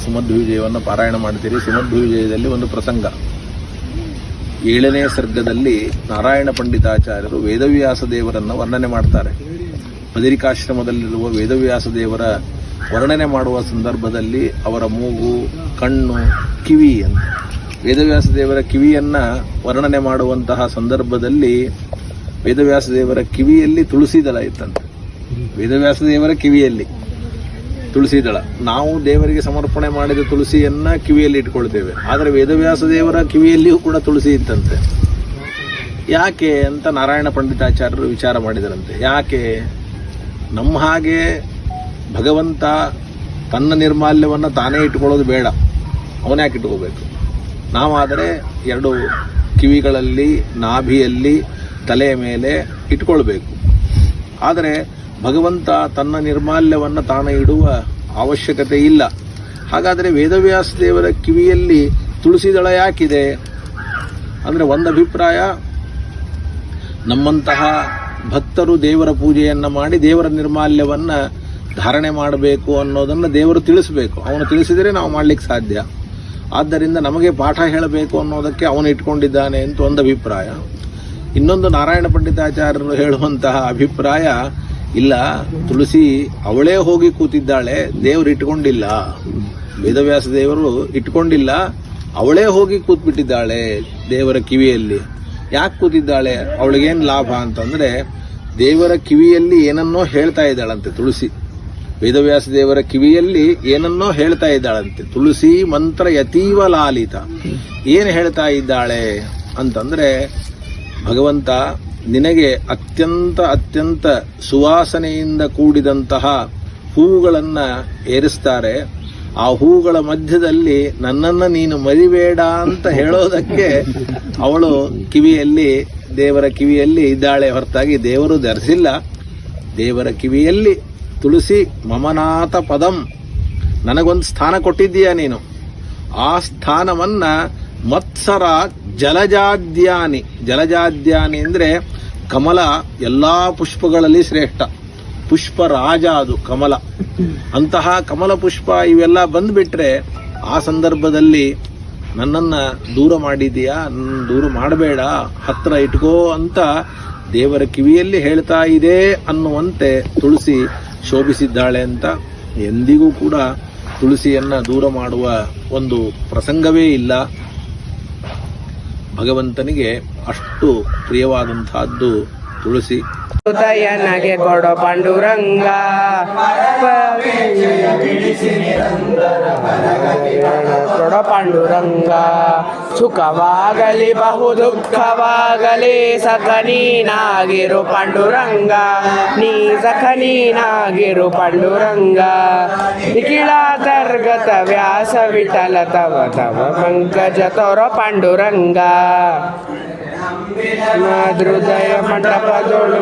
ಸುಮಧ್ವಿಜಯವನ್ನು ಪಾರಾಯಣ ಮಾಡ್ತೀರಿ. ಸುಮಧ್ವಿಜಯದಲ್ಲಿ ಒಂದು ಪ್ರಸಂಗ, 7ನೇ ಸರ್ಗದಲ್ಲಿ ನಾರಾಯಣ ಪಂಡಿತಾಚಾರ್ಯರು ವೇದವ್ಯಾಸ ದೇವರನ್ನು ವರ್ಣನೆ ಮಾಡ್ತಾರೆ. ಬದರಿಕಾಶ್ರಮದಲ್ಲಿರುವ ವೇದವ್ಯಾಸ ದೇವರ ವರ್ಣನೆ ಮಾಡುವ ಸಂದರ್ಭದಲ್ಲಿ ಅವರ ಮೂಗು, ಕಣ್ಣು, ಕಿವಿ ಅಂತ ವೇದವ್ಯಾಸ ದೇವರ ಕಿವಿಯನ್ನು ವರ್ಣನೆ ಮಾಡುವಂತಹ ಸಂದರ್ಭದಲ್ಲಿ ವೇದವ್ಯಾಸ ದೇವರ ಕಿವಿಯಲ್ಲಿ ತುಳಸಿ ದಳ ಇತ್ತಂತೆ. ವೇದವ್ಯಾಸ ದೇವರ ಕಿವಿಯಲ್ಲಿ ತುಳಸಿ ದಳ. ನಾವು ದೇವರಿಗೆ ಸಮರ್ಪಣೆ ಮಾಡಿದ ತುಳಸಿಯನ್ನ ಕಿವಿಯಲ್ಲಿ ಇಟ್ಕೊಳ್ತೇವೆ, ಆದರೆ ವೇದವ್ಯಾಸ ದೇವರ ಕಿವಿಯಲ್ಲಿಯೂ ಕೂಡ ತುಳಸಿ ಇತ್ತಂತೆ. ಯಾಕೆ ಅಂತ ನಾರಾಯಣ ಪಂಡಿತಾಚಾರ್ಯರು ವಿಚಾರ ಮಾಡಿದರಂತೆ. ಯಾಕೆ ನಮ್ಮ ಹಾಗೆ ಭಗವಂತ ತನ್ನ ನಿರ್ಮಾಲ್ಯವನ್ನು ತಾನೇ ಇಟ್ಕೊಳ್ಳೋದು ಬೇಡ, ಅವನ್ಯಾಕೆ ಇಟ್ಕೋಬೇಕು? ನಾವಾದರೆ 2 ಕಿವಿಗಳಲ್ಲಿ, ನಾಭಿಯಲ್ಲಿ, ತಲೆಯ ಮೇಲೆ ಇಟ್ಕೊಳ್ಬೇಕು. ಆದರೆ ಭಗವಂತ ತನ್ನ ನಿರ್ಮಾಲ್ಯವನ್ನು ತಾನೇ ಇಡುವ ಅವಶ್ಯಕತೆ ಇಲ್ಲ. ಹಾಗಾದರೆ ವೇದವ್ಯಾಸ ದೇವರ ಕಿವಿಯಲ್ಲಿ ತುಳಸಿ ದಳ ಯಾಕಿದೆ ಅಂದರೆ, ಒಂದು ಅಭಿಪ್ರಾಯ, ನಮ್ಮಂತಹ ಭಕ್ತರು ದೇವರ ಪೂಜೆಯನ್ನು ಮಾಡಿ ದೇವರ ನಿರ್ಮಾಲ್ಯವನ್ನು ಧಾರಣೆ ಮಾಡಬೇಕು ಅನ್ನೋದನ್ನು ದೇವರು ತಿಳಿಸಬೇಕು. ಅವನು ತಿಳಿಸಿದರೆ ನಾವು ಮಾಡಲಿಕ್ಕೆ ಸಾಧ್ಯ. ಆದ್ದರಿಂದ ನಮಗೆ ಪಾಠ ಹೇಳಬೇಕು ಅನ್ನೋದಕ್ಕೆ ಅವನು ಇಟ್ಕೊಂಡಿದ್ದಾನೆ ಅಂತ ಒಂದು ಅಭಿಪ್ರಾಯ. ಇನ್ನೊಂದು, ನಾರಾಯಣ ಪಂಡಿತಾಚಾರ್ಯರು ಹೇಳುವಂತಹ ಅಭಿಪ್ರಾಯ, ಇಲ್ಲ, ತುಳಸಿ ಅವಳೇ ಹೋಗಿ ಕೂತಿದ್ದಾಳೆ, ದೇವರು ಇಟ್ಕೊಂಡಿಲ್ಲ. ವೇದವ್ಯಾಸ ದೇವರು ಇಟ್ಕೊಂಡಿಲ್ಲ, ಅವಳೇ ಹೋಗಿ ಕೂತ್ಬಿಟ್ಟಿದ್ದಾಳೆ ದೇವರ ಕಿವಿಯಲ್ಲಿ. ಯಾಕೆ ಕೂತಿದ್ದಾಳೆ? ಅವಳಿಗೇನು ಲಾಭ ಅಂತಂದರೆ, ದೇವರ ಕಿವಿಯಲ್ಲಿ ಏನನ್ನೋ ಹೇಳ್ತಾ ಇದ್ದಾಳಂತೆ ತುಳಸಿ. ವೇದವ್ಯಾಸ ದೇವರ ಕಿವಿಯಲ್ಲಿ ಏನನ್ನೋ ಹೇಳ್ತಾ ಇದ್ದಾಳಂತೆ. ತುಳಸಿ ಮಂತ್ರ ಯತೀವ ಲಾಲಿತ. ಏನು ಹೇಳ್ತಾ ಇದ್ದಾಳೆ ಅಂತಂದರೆ, ಭಗವಂತ ನಿನಗೆ ಅತ್ಯಂತ ಸುವಾಸನೆಯಿಂದ ಕೂಡಿದಂತಹ ಹೂವುಗಳನ್ನು ಏರಿಸ್ತಾರೆ. ಆ ಹೂವುಗಳ ಮಧ್ಯದಲ್ಲಿ ನನ್ನನ್ನು ನೀನು ಮರಿಬೇಡ ಅಂತ ಹೇಳೋದಕ್ಕೆ ಅವಳು ಕಿವಿಯಲ್ಲಿ, ದೇವರ ಕಿವಿಯಲ್ಲಿ ಇದ್ದಾಳೆ ಹೊರತಾಗಿ ದೇವರು ಧರಿಸಿಲ್ಲ. ದೇವರ ಕಿವಿಯಲ್ಲಿ ತುಳಸಿ ಮಮನಾಥ ಪದಂ, ನನಗೊಂದು ಸ್ಥಾನ ಕೊಟ್ಟಿದ್ದೀಯ ನೀನು. ಆ ಸ್ಥಾನವನ್ನ ಮತ್ಸರ ಜಲಜಾದ್ಯಾನಿ. ಜಲಜಾದ್ಯಾನಿ ಅಂದರೆ ಕಮಲ ಎಲ್ಲ ಪುಷ್ಪಗಳಲ್ಲಿ ಶ್ರೇಷ್ಠ ಪುಷ್ಪರಾಜ, ಅದು ಕಮಲ. ಅಂತಹ ಕಮಲ ಪುಷ್ಪ ಇವೆಲ್ಲ ಬಂದ್ಬಿಟ್ರೆ ಆ ಸಂದರ್ಭದಲ್ಲಿ ನನ್ನನ್ನು ದೂರ ಮಾಡಿದೀಯಾ, ದೂರ ಮಾಡಬೇಡ, ಹತ್ರ ಇಟ್ಕೋ ಅಂತ ದೇವರ ಕಿವಿಯಲ್ಲಿ ಹೇಳ್ತಾ ಇದೆ ಅನ್ನುವಂತೆ ತುಳಸಿ ಶೋಭಿಸಿದ್ದಾಳೆ ಅಂತ. ಎಂದಿಗೂ ಕೂಡ ತುಳಸಿಯನ್ನು ದೂರ ಮಾಡುವ ಒಂದು ಪ್ರಸಂಗವೇ ಇಲ್ಲ. ಭಗವಂತನಿಗೆ ಅಷ್ಟು ಪ್ರಿಯವಾದಂತಹದ್ದು ತುಳಸಿ. ನನಗೆ ಕೊಡೋ ಪಾಂಡುರಂಗ, ಕೊಡೋ ಪಾಂಡುರಂಗ, ಸುಖವಾಗಲಿ ಬಹು ದುಃಖವಾಗಲಿ ಸಖ ನೀನಾಗಿರು ಪಾಂಡುರಂಗ, ನೀ ಸಖ ನೀನಾಗಿರು ಪಾಂಡುರಂಗ. ನಿಖಿಳಾಂತರ್ಗತ ವ್ಯಾಸ ವಿಠಲ ತವ ತವ ಪಂಕಜ ತೋರ ಪಾಂಡುರಂಗ. ಹೃದಯ ಮಂಟಪದೊಳು